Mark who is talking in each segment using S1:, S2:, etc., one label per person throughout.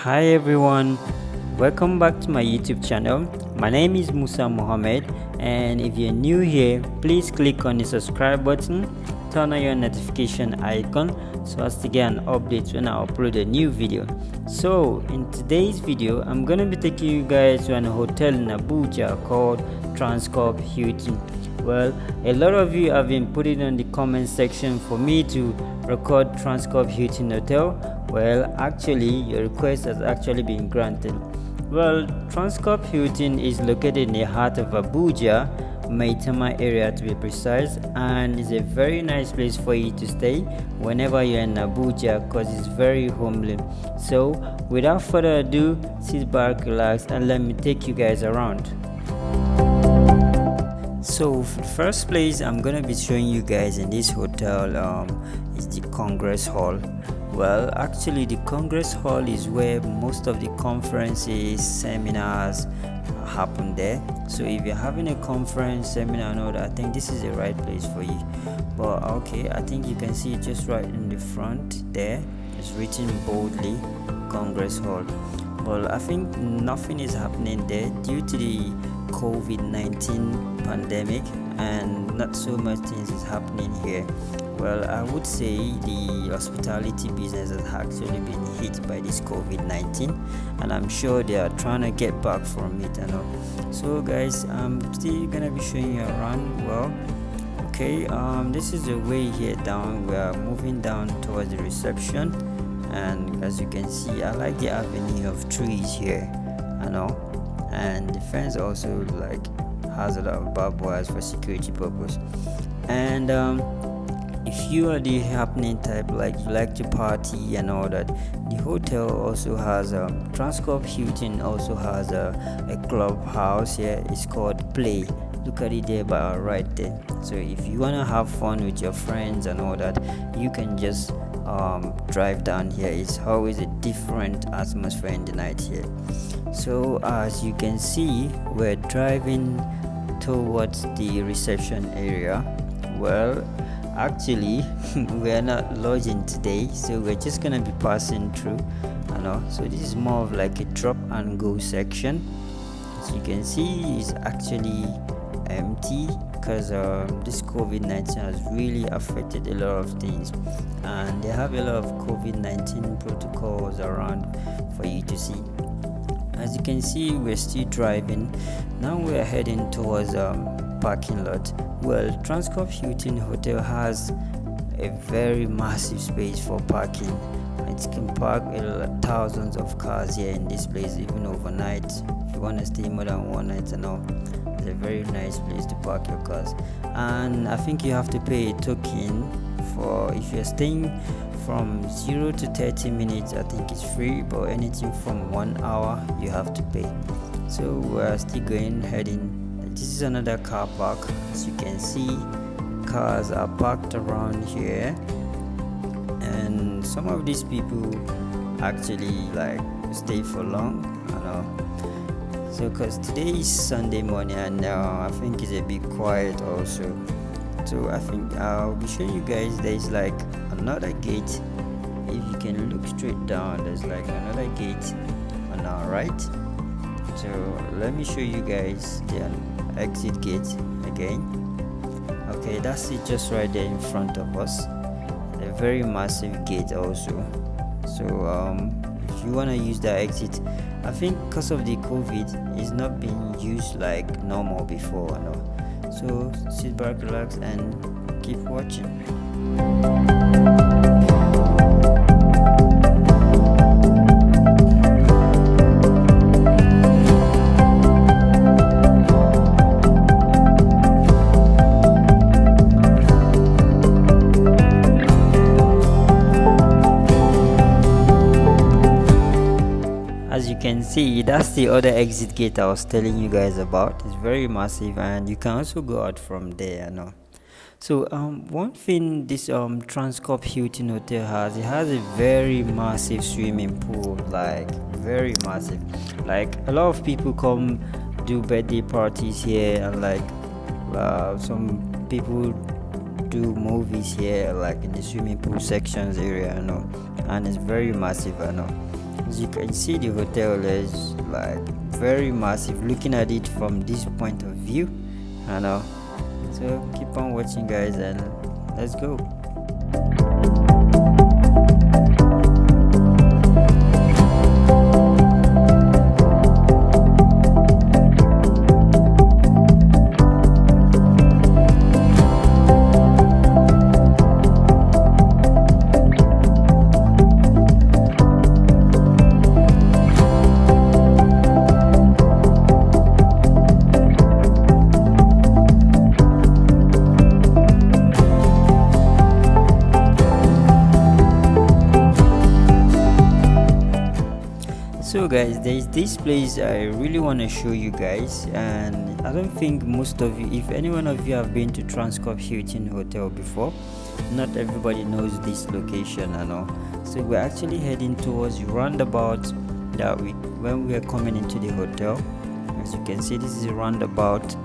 S1: Hi everyone, welcome back to my YouTube channel. My name is Musa Mohammed, and if you're new here, please click on the subscribe button, turn on your notification icon so as to get an update when I upload a new video. So in today's video, I'm gonna be taking you guys to an hotel in Abuja called Transcorp Hilton. Well, a lot of you have been putting on the comment section for me to record Transcorp Hilton Hotel. Well, actually, your request has actually been granted. Well, Transcorp Hilton is located in the heart of Abuja, Maitama area to be precise, and it's a very nice place for you to stay whenever you're in Abuja because it's very homely. So, without further ado, sit back, relax, and let me take you guys around. So first place I'm gonna be showing you guys in this hotel is the Congress Hall. Well, actually the Congress Hall is where most of the conferences, seminars happen there. So if you're having a conference, seminar and all that, I think this is the right place for you. But okay, I think you can see it just right in the front there. It's written boldly Congress Hall. Well, I think nothing is happening there due to the COVID-19 pandemic, and not so much things is happening here. Well, I would say the hospitality business has actually been hit by this COVID-19, and I'm sure they are trying to get back from it and all. So guys, I'm still gonna be showing you around. Well, okay, this is the way here down. We are moving down towards the reception, and as you can see, I like the avenue of trees here, you know, and the fence also like has a lot of barbed wires for security purpose. And if you are the happening type, like you like to party and all that, the hotel also has Transcorp Hilton also has a clubhouse here. It's called Play. Look at it there by our right there. So if you want to have fun with your friends and all that, you can just drive down here. It's always a different atmosphere in the night here. So as you can see, we're driving towards the reception area. Well, actually we're not lodging today, so we're just gonna be passing through, you know. So this is more of like a drop and go section. As you can see, it's actually empty because this COVID-19 has really affected a lot of things, and they have a lot of COVID-19 protocols around for you to see. As you can see, we're still driving. Now we're heading towards parking lot. Well, Transcorp Hilton Hotel has a very massive space for parking. It can park thousands of cars here in this place, even overnight. If you want to stay more than one night and all, it's a very nice place to park your cars. And I think you have to pay a token for if you're staying from 0 to 30 minutes. I think it's free, but anything from 1 hour you have to pay. So we're still heading. This is another car park. As you can see, cars are parked around here, and some of these people actually like stay for long, you know. So because today is Sunday morning, and I think it's a bit quiet also. So I think I'll be showing you guys there's like another gate. If you can look straight down, there's like another gate on our right. So let me show you guys the exit gate again. Okay, that's it, just right there in front of us. A very massive gate also. So if you want to use that exit, I think because of the COVID, it's not being used like normal before, you know. So sit back, relax, and keep watching. As you can see, that's the other exit gate I was telling you guys about. It's very massive, and you can also go out from there, you know. So one thing this Transcorp Hilton Hotel has, it has a very massive swimming pool, like very massive. Like a lot of people come do birthday parties here, and like some people do movies here, like in the swimming pool sections area, you know. And it's very massive, you know. As you can see, the hotel is like very massive looking at it from this point of view. I know. So keep on watching, guys, and let's go. So guys, there is this place I really want to show you guys, and I don't think most of you, if any one of you have been to Transcorp Hilton Hotel before, not everybody knows this location and all. So we're actually heading towards the roundabout that when we are coming into the hotel. As you can see, this is a roundabout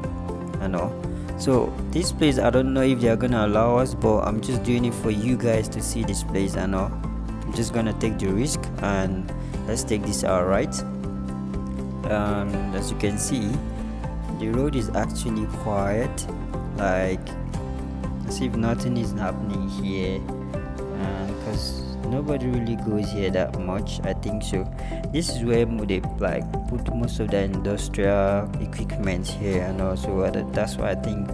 S1: and all. So this place, I don't know if they are gonna allow us, but I'm just doing it for you guys to see this place and all. I'm just gonna take the risk, and let's take this out right. As you can see, the road is actually quiet, like as if nothing is happening here, because nobody really goes here that much, I think so. This is where they like put most of the industrial equipment here, and also that's why I think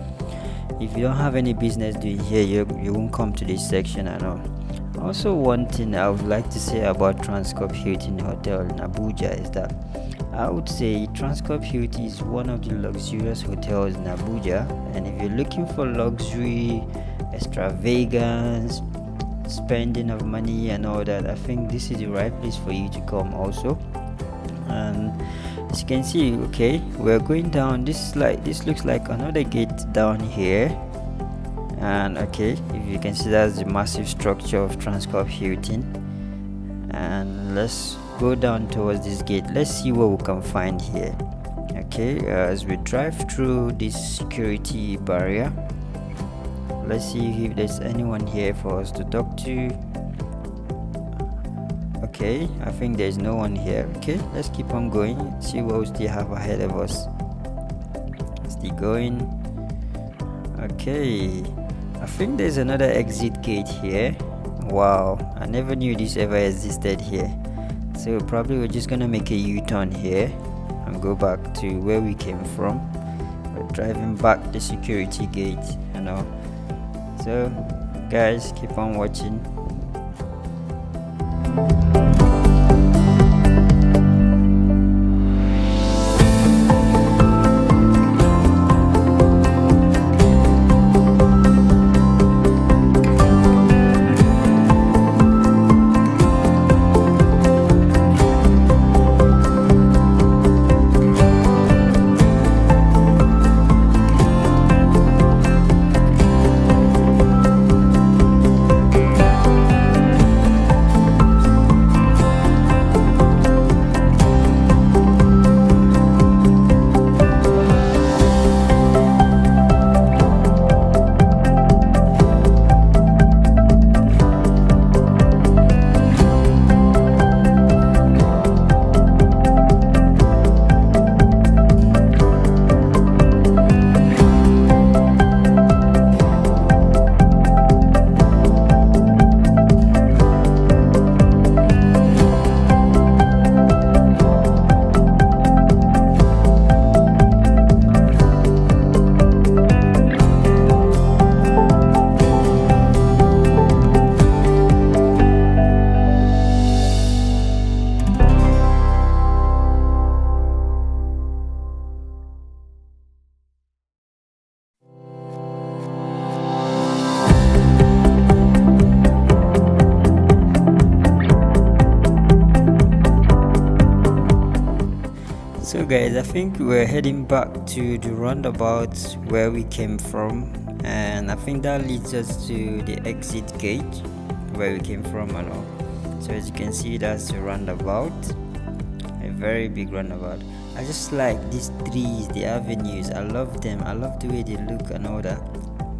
S1: if you don't have any business doing here, you won't come to this section and all. Also, one thing I would like to say about Transcorp Hilton Hotel in Abuja is that I would say Transcorp Hilton is one of the luxurious hotels in Abuja, and if you're looking for luxury, extravagance, spending of money and all that, I think this is the right place for you to come also. And as you can see, okay, we're going down. This looks like another gate down here. And okay, if you can see, that's the massive structure of Transcorp Hilton, and let's go down towards this gate. Let's see what we can find here. Okay, as we drive through this security barrier, let's see if there's anyone here for us to talk to. Okay, I think there's no one here. Okay, let's keep on going, see what we still have ahead of us. Still going. Okay, I think there's another exit gate here. Wow, I never knew this ever existed here. So probably we're just gonna make a U-turn here and go back to where we came from. We're driving back the security gate, you know. So guys, keep on watching. So guys, I think we're heading back to the roundabout where we came from, and I think that leads us to the exit gate where we came from and all. So as you can see, that's the roundabout, a very big roundabout. I just like these trees, the avenues, I love them. I love the way they look and all that.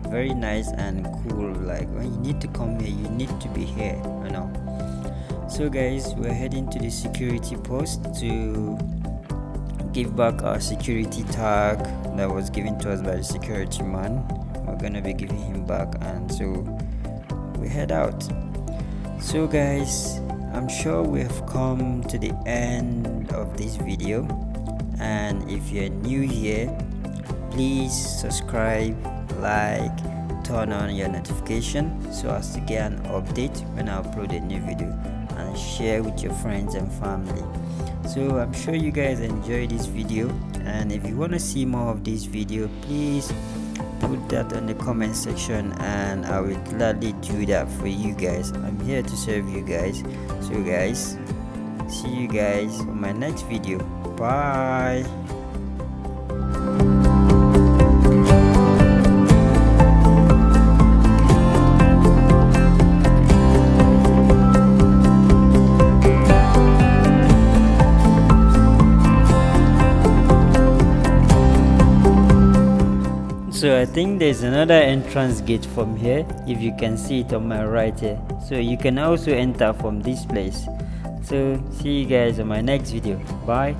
S1: Very nice and cool. Like when you need to come here, you need to be here, you know. So guys, we're heading to the security post to give back our security tag that was given to us by the security man. We're gonna be giving him back, and so we head out. So guys, I'm sure we have come to the end of this video, and if you're new here, please subscribe, like, turn on your notification so as to get an update when I upload a new video, and share with your friends and family. So I'm sure you guys enjoy this video, and if you want to see more of this video, please put that in the comment section and I will gladly do that for you guys. I'm here to serve you guys. So guys, see you guys on my next video. Bye. So I think there's another entrance gate from here, if you can see it on my right here. So you can also enter from this place. So see you guys on my next video. Bye.